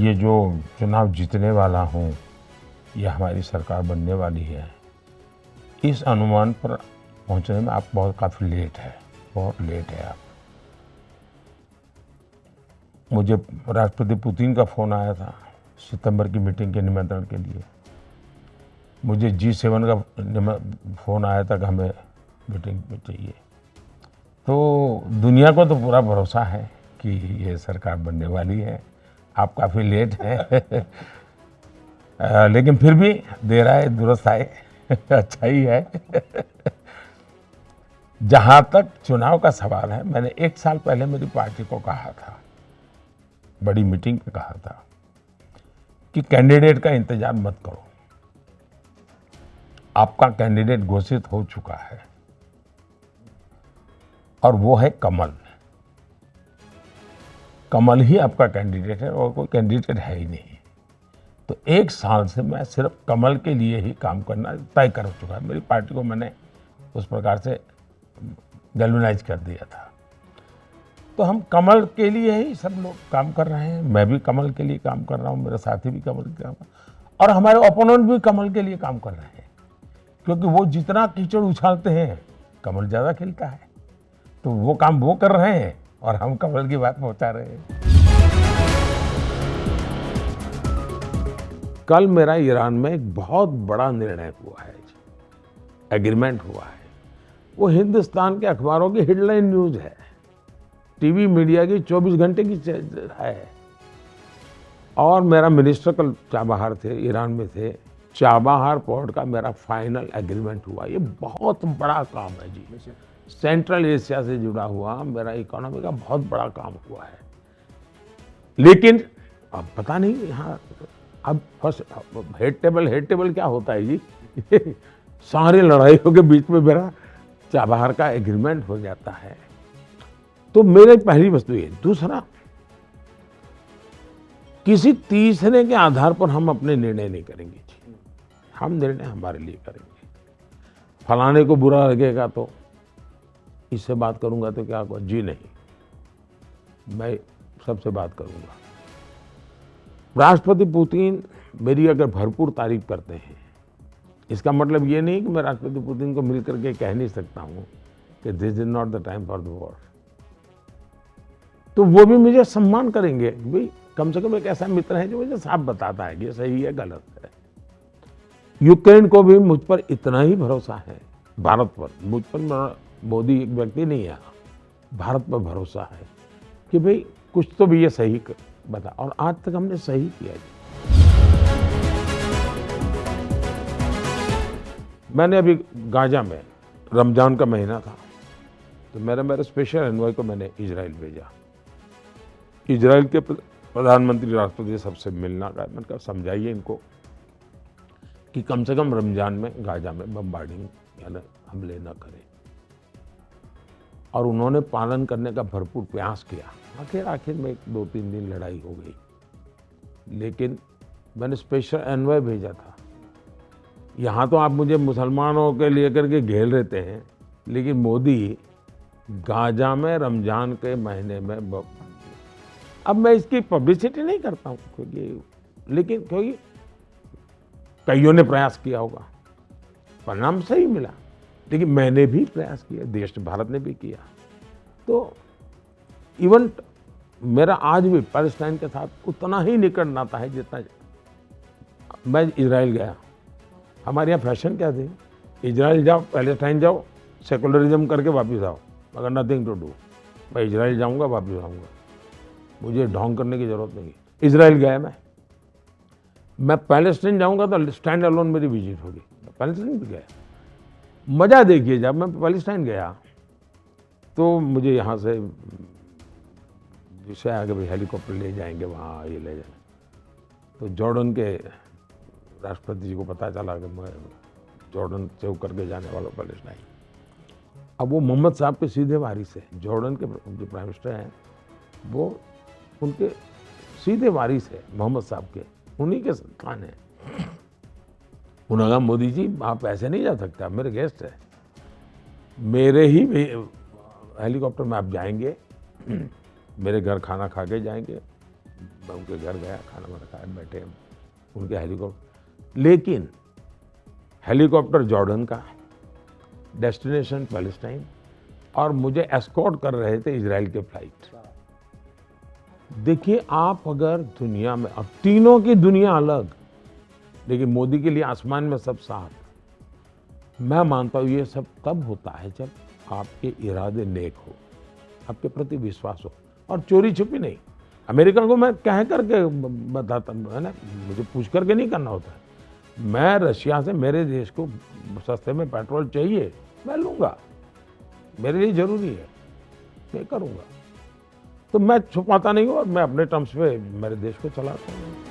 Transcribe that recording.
ये जो चुनाव जीतने वाला हूँ, यह हमारी सरकार बनने वाली है, इस अनुमान पर पहुँचने में आप काफ़ी लेट है, बहुत लेट है आप। मुझे राष्ट्रपति पुतिन का फ़ोन आया था सितंबर की मीटिंग के निमंत्रण के लिए। मुझे G7 का फ़ोन आया था कि हमें मीटिंग में चाहिए। तो दुनिया को तो पूरा भरोसा है कि ये सरकार बनने वाली है। आप काफ़ी लेट हैं लेकिन फिर भी देर आए दुरुस्त आए अच्छा ही है जहाँ तक चुनाव का सवाल है, मैंने 1 साल पहले मेरी पार्टी को कहा था, बड़ी मीटिंग में कहा था कि कैंडिडेट का इंतजार मत करो। आपका कैंडिडेट घोषित हो चुका है और वो है कमल। कमल ही आपका कैंडिडेट है और कोई कैंडिडेट है ही नहीं। तो 1 साल से मैं सिर्फ कमल के लिए ही काम करना तय कर चुका है। मेरी पार्टी को मैंने उस प्रकार से गैल्वेनाइज कर दिया था। तो हम कमल के लिए ही सब लोग काम कर रहे हैं। मैं भी कमल के लिए काम कर रहा हूँ, मेरे साथी भी कमल के काम कर, और हमारे ओपोनेंट भी कमल के लिए काम कर रहे हैं, क्योंकि वो जितना कीचड़ उछालते हैं कमल ज़्यादा खिलता है। तो वो काम वो कर रहे हैं और हम कमल की बात पहुंचा रहे हैं। कल मेरा ईरान में एक बहुत बड़ा निर्णय हुआ है, एग्रीमेंट हुआ है। वो हिंदुस्तान के अखबारों की हेडलाइन न्यूज है, टीवी मीडिया की 24 घंटे की है। और मेरा मिनिस्टर कल चाबहार थे, ईरान में थे। चाबहार पोर्ट का मेरा फाइनल एग्रीमेंट हुआ। ये बहुत बड़ा काम है जी, सेंट्रल एशिया से जुड़ा हुआ मेरा इकोनॉमी का बहुत बड़ा काम हुआ है। लेकिन अब पता नहीं यहाँ अब फर्स्ट हेड टेबल क्या होता है जी सारी लड़ाइयों के बीच में मेरा चाबहार का एग्रीमेंट हो जाता है। तो मेरी पहली वस्तु ये। दूसरा, किसी तीसरे के आधार पर हम अपने निर्णय नहीं करेंगे जी। हम निर्णय हमारे लिए करेंगे। फलाने को बुरा लगेगा तो इससे बात करूंगा तो क्या होगा जी, नहीं, मैं सबसे बात करूंगा। राष्ट्रपति पुतिन मेरी अगर भरपूर तारीफ करते हैं, इसका मतलब ये नहीं कि मैं राष्ट्रपति पुतिन को मिलकर के कह नहीं सकता हूं कि this is not the time for the war. तो वो भी मुझे सम्मान करेंगे, भाई कम से कम एक ऐसा मित्र है जो मुझे साफ बताता है कि ये सही है गलत है। यूक्रेन को भी मुझ पर इतना ही भरोसा है, भारत पर। मुझ पर मोदी एक व्यक्ति नहीं है, भारत पर भरोसा है कि भाई कुछ तो भी ये सही बता, और आज तक हमने सही किया जी। मैंने अभी गाजा में रमजान का महीना था, तो मेरे स्पेशल एनवॉय को मैंने इजराइल भेजा। इजराइल के प्रधानमंत्री राष्ट्रपति सबसे मिलना का, मैंने कहा समझाइए इनको कि कम से कम रमजान में गाजा में बम्बार्डिंग यानी हमले न करें। और उन्होंने पालन करने का भरपूर प्रयास किया। आखिर में 2-3 दिन लड़ाई हो गई, लेकिन मैंने स्पेशल एनवॉय भेजा था। यहाँ तो आप मुझे मुसलमानों के लिए करके घेर लेते हैं, लेकिन मोदी गाजा में रमजान के महीने में अब मैं इसकी पब्लिसिटी नहीं करता हूँ क्योंकि कईयों ने प्रयास किया होगा, परिणाम सही मिला, लेकिन मैंने भी प्रयास किया, देश भारत ने भी किया। तो इवन मेरा आज भी पैलेस्टाइन के साथ उतना ही निकट नाता है जितना मैं इजराइल गया। हमारे यहाँ फैशन क्या थी, इजराइल जाओ, पैलेस्टाइन जाओ, सेकुलरिज्म करके वापस आओ, मगर नथिंग टू डू। मैं इजराइल जाऊँगा, वापस आऊँगा, मुझे ढोंग करने की जरूरत नहीं। इजराइल गया मैं पैलेस्टाइन जाऊँगा तो स्टैंड अलोन मेरी विजिट होगी। पैलेस्टाइन भी गया। मज़ा देखिए, जब मैं पैलेस्टाइन गया तो मुझे यहाँ से विषय आगे भाई हेलीकॉप्टर ले जाएंगे वहाँ, ये ले जाएंगे। तो जॉर्डन के राष्ट्रपति जी को पता चला कि मैं जॉर्डन से होकर के जाने वाला पैलेस्टाइन। अब वो मोहम्मद साहब के सीधे वारिस है, जॉर्डन के जो प्राइम मिनिस्टर हैं वो उनके सीधे वारिस है, मोहम्मद साहब के, उन्हीं के संतान है। उन्होंने कहा मोदी जी आप ऐसे नहीं जा सकते, आप मेरे गेस्ट हैं, मेरे ही हेलीकॉप्टर में आप जाएंगे, मेरे घर खाना खा के जाएंगे, मैं उनके घर गया, खाना वाना खाया, बैठे हम उनके हेलीकॉप्टर, लेकिन हेलीकॉप्टर जॉर्डन का, डेस्टिनेशन पैलेस्टाइन, और मुझे एस्कॉर्ट कर रहे थे इजराइल के फ्लाइट। देखिए आप अगर दुनिया में, अब तीनों की दुनिया अलग, लेकिन मोदी के लिए आसमान में सब साथ। मैं मानता हूँ ये सब तब होता है जब आपके इरादे नेक हो, आपके प्रति विश्वास हो, और चोरी छुपी नहीं। अमेरिकन को मैं कह करके बताता है ना, मुझे पूछ करके नहीं करना होता है। मैं रशिया से, मेरे देश को सस्ते में पेट्रोल चाहिए, मैं लूँगा, मेरे लिए ज़रूरी है, मैं करूँगा। तो मैं छुपाता नहीं हूँ और मैं अपने टर्म्स पे मेरे देश को चलाता हूँ।